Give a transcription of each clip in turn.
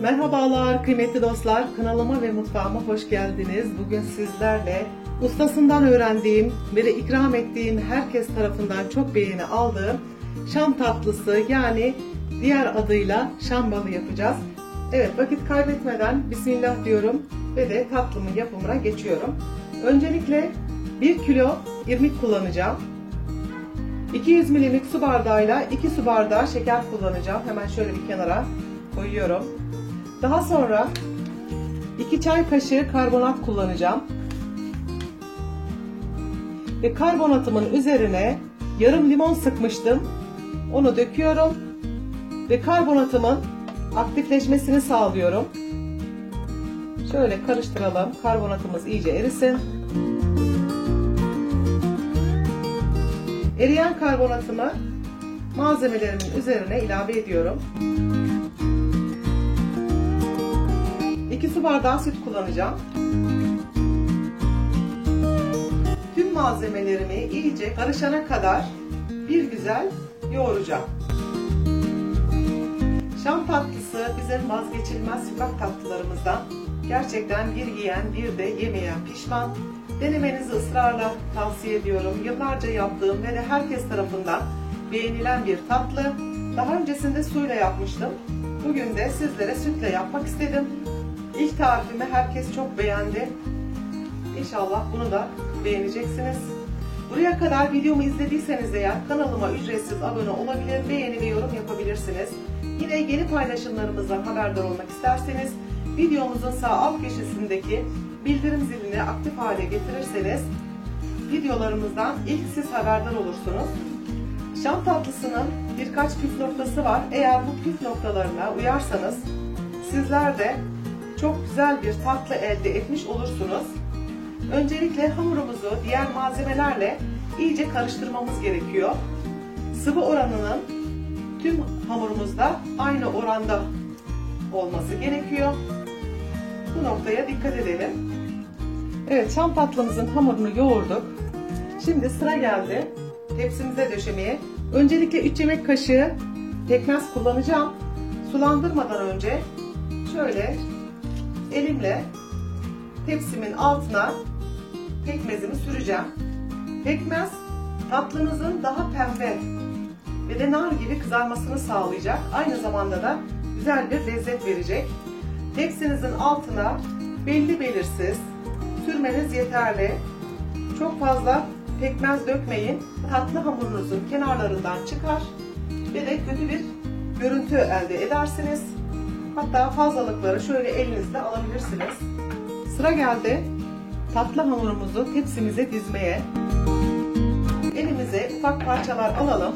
Merhabalar kıymetli dostlar, kanalıma ve mutfağıma hoş geldiniz. Bugün sizlerle ustasından öğrendiğim ve de ikram ettiğim, herkes tarafından çok beğeni aldığım Şam tatlısı, yani diğer adıyla Şam balı yapacağız. Evet, vakit kaybetmeden bismillah diyorum ve de tatlımın yapımına geçiyorum. Öncelikle 1 kilo irmik kullanacağım. 200 ml su bardağıyla 2 su bardağı şeker kullanacağım. Hemen şöyle bir kenara koyuyorum. Daha sonra 2 çay kaşığı karbonat kullanacağım. Ve karbonatımın üzerine yarım limon sıkmıştım. Onu döküyorum. Ve karbonatımın aktifleşmesini sağlıyorum. Şöyle karıştıralım. Karbonatımız iyice erisin. Eriyen karbonatımı malzemelerimin üzerine ilave ediyorum. 2 su bardağı süt kullanacağım. Tüm malzemelerimi iyice karışana kadar bir güzel yoğuracağım. Şam tatlısı bizim vazgeçilmez sokak tatlılarımızdan. Gerçekten bir yiyen bir de yemeyen pişman. Denemenizi ısrarla tavsiye ediyorum. Yıllarca yaptığım ve de herkes tarafından beğenilen bir tatlı. Daha öncesinde suyla yapmıştım. Bugün de sizlere sütle yapmak istedim. İlk tarifimi herkes çok beğendi. İnşallah bunu da beğeneceksiniz. Buraya kadar videomu izlediyseniz eğer kanalıma ücretsiz abone olabilir, beğeni ve yorum yapabilirsiniz. Yine yeni paylaşımlarımızdan haberdar olmak isterseniz videomuzun sağ alt köşesindeki bildirim zilini aktif hale getirirseniz videolarımızdan ilk siz haberdar olursunuz. Şam tatlısının birkaç püf noktası var. Eğer bu püf noktalarına uyarsanız sizler de çok güzel bir tatlı elde etmiş olursunuz. Öncelikle hamurumuzu diğer malzemelerle iyice karıştırmamız gerekiyor. Sıvı oranının tüm hamurumuzda aynı oranda olması gerekiyor. Bu noktaya dikkat edelim. Evet, şam tatlımızın hamurunu yoğurduk. Şimdi sıra geldi tepsimize döşemeye. Öncelikle 3 yemek kaşığı pekmez kullanacağım. Sulandırmadan önce şöyle elimle tepsimin altına pekmezimi süreceğim. Pekmez tatlınızın daha pembe ve de nar gibi kızarmasını sağlayacak. Aynı zamanda da güzel bir lezzet verecek. Tepsinizin altına belli belirsiz sürmeniz yeterli. Çok fazla pekmez dökmeyin. Tatlı hamurunuzun kenarlarından çıkar ve de kötü bir görüntü elde edersiniz. Hatta fazlalıkları şöyle elinizle alabilirsiniz. Sıra geldi tatlı hamurumuzu tepsimize dizmeye. Elimize ufak parçalar alalım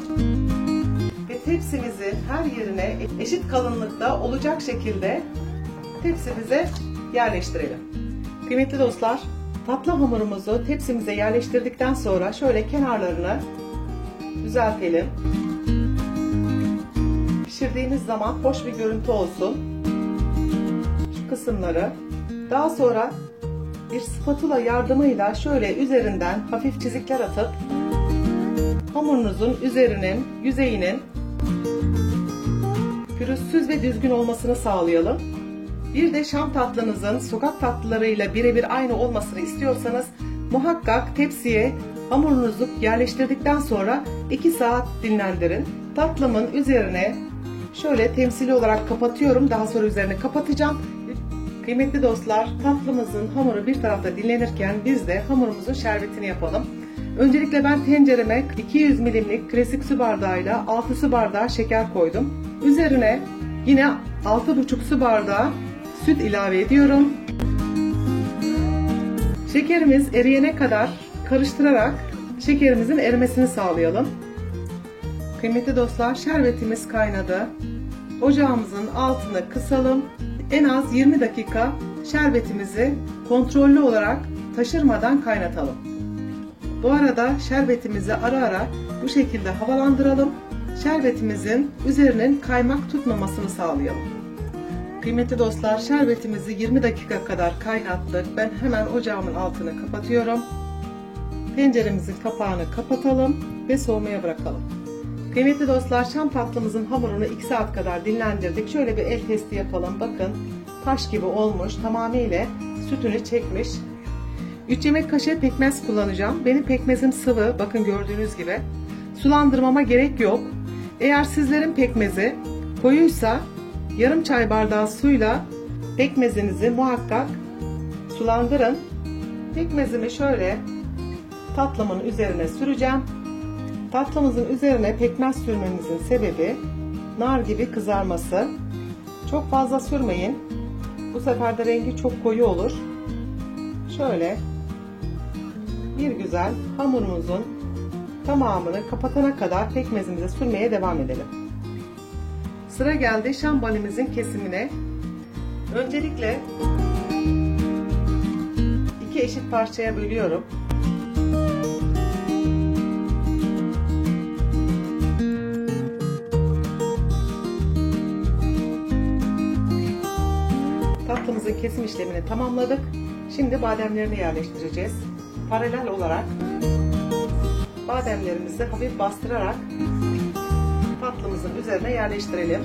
ve tepsimizin her yerine eşit kalınlıkta olacak şekilde tepsimize yerleştirelim. Kıymetli dostlar, tatlı hamurumuzu tepsimize yerleştirdikten sonra şöyle kenarlarını düzeltelim. Pişirdiğimiz zaman hoş bir görüntü olsun. Şu kısımları. Daha sonra bir spatula yardımıyla şöyle üzerinden hafif çizikler atıp hamurunuzun yüzeyinin pürüzsüz ve düzgün olmasını sağlayalım. Bir de şam tatlınızın sokak tatlılarıyla birebir aynı olmasını istiyorsanız muhakkak tepsiye hamurunuzu yerleştirdikten sonra 2 saat dinlendirin. Tatlımın üzerine şöyle temsili olarak kapatıyorum. Daha sonra üzerine kapatacağım. Kıymetli dostlar, tatlımızın hamuru bir tarafta dinlenirken biz de hamurumuzun şerbetini yapalım. Öncelikle ben tencereme 200 ml'lik klasik su bardağıyla 6 su bardağı şeker koydum. Üzerine yine 6,5 su bardağı süt ilave ediyorum. Şekerimiz eriyene kadar karıştırarak şekerimizin erimesini sağlayalım. Kıymetli dostlar, şerbetimiz kaynadı. Ocağımızın altını kısalım. En az 20 dakika şerbetimizi kontrollü olarak taşırmadan kaynatalım. Bu arada şerbetimizi ara ara bu şekilde havalandıralım. Şerbetimizin üzerinin kaymak tutmamasını sağlayalım. Kıymetli dostlar, şerbetimizi 20 dakika kadar kaynattık. Ben hemen ocağımın altını kapatıyorum. Tenceremizin kapağını kapatalım ve soğumaya bırakalım. Kıymetli dostlar, şam tatlımızın hamurunu 2 saat kadar dinlendirdik. Şöyle bir el testi yapalım. Bakın taş gibi olmuş. Tamamıyla sütünü çekmiş. 3 yemek kaşığı pekmez kullanacağım. Benim pekmezim sıvı. Bakın gördüğünüz gibi. Sulandırmama gerek yok. Eğer sizlerin pekmezi koyuysa yarım çay bardağı suyla pekmezinizi muhakkak sulandırın. Pekmezimi şöyle tatlımın üzerine süreceğim. Tatlımızın üzerine pekmez sürmemizin sebebi nar gibi kızarması. Çok fazla sürmeyin. Bu sefer de rengi çok koyu olur. Şöyle bir güzel hamurumuzun tamamını kapatana kadar pekmezimize sürmeye devam edelim. Sıra geldi şambalimizin kesimine. Öncelikle 2 eşit parçaya bölüyorum. Tatlımızın kesim işlemini tamamladık. Şimdi bademlerini yerleştireceğiz. Paralel olarak bademlerimizi hafif bastırarak tatlımızın üzerine yerleştirelim.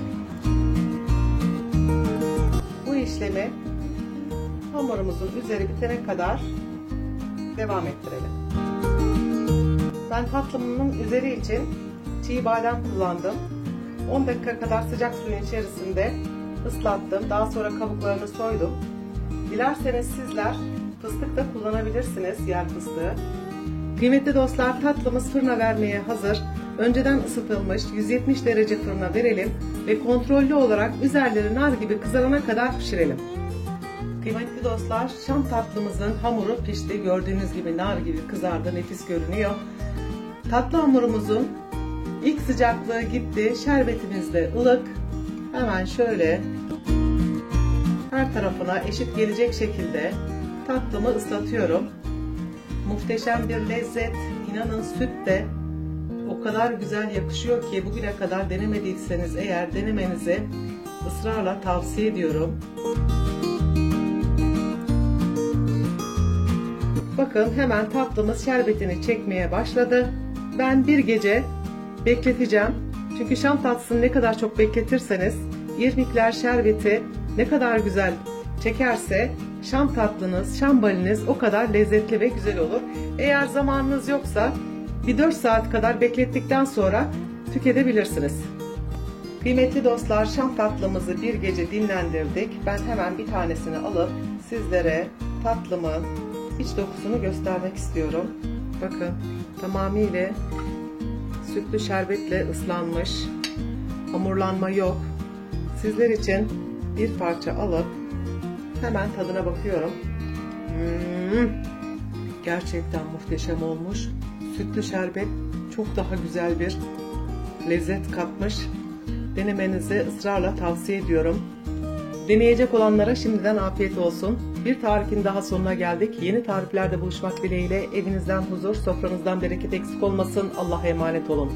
Bu işlemi hamurumuzun üzeri bitene kadar devam ettirelim. Ben tatlımın üzeri için çiğ badem kullandım. 10 dakika kadar sıcak suyun içerisinde ıslattım. Daha sonra kabuklarını soydum. Dilerseniz sizler fıstık da kullanabilirsiniz, yer fıstığı. Kıymetli dostlar, tatlımız fırına vermeye hazır. Önceden ısıtılmış 170 derece fırına verelim ve kontrollü olarak üzerleri nar gibi kızarana kadar pişirelim. Kıymetli dostlar, şam tatlımızın hamuru pişti. Gördüğünüz gibi nar gibi kızardı, nefis görünüyor. Tatlı hamurumuzun ilk sıcaklığı gitti. Şerbetimiz de ılık. Hemen şöyle her tarafına eşit gelecek şekilde tatlımı ıslatıyorum. Muhteşem bir lezzet. İnanın süt de o kadar güzel yakışıyor ki bugüne kadar denemediyseniz eğer denemenizi ısrarla tavsiye ediyorum. Bakın hemen tatlımız şerbetini çekmeye başladı. Ben bir gece bekleteceğim. Çünkü şam tatlısını ne kadar çok bekletirseniz irmikler şerbeti ne kadar güzel çekerse şam tatlınız, şambaliniz o kadar lezzetli ve güzel olur. Eğer zamanınız yoksa bir 4 saat kadar beklettikten sonra tüketebilirsiniz. Kıymetli dostlar, şam tatlımızı bir gece dinlendirdik. Ben hemen bir tanesini alıp sizlere tatlımın iç dokusunu göstermek istiyorum. Bakın tamamıyla sütlü şerbetle ıslanmış. Hamurlanma yok. Sizler için bir parça alıp hemen tadına bakıyorum. Gerçekten muhteşem olmuş. Sütlü şerbet çok daha güzel bir lezzet katmış. Denemenizi ısrarla tavsiye ediyorum. Deneyecek olanlara şimdiden afiyet olsun. Bir tarifin daha sonuna geldik. Yeni tariflerde buluşmak dileğiyle evinizden huzur, sofranızdan bereket eksik olmasın. Allah'a emanet olun.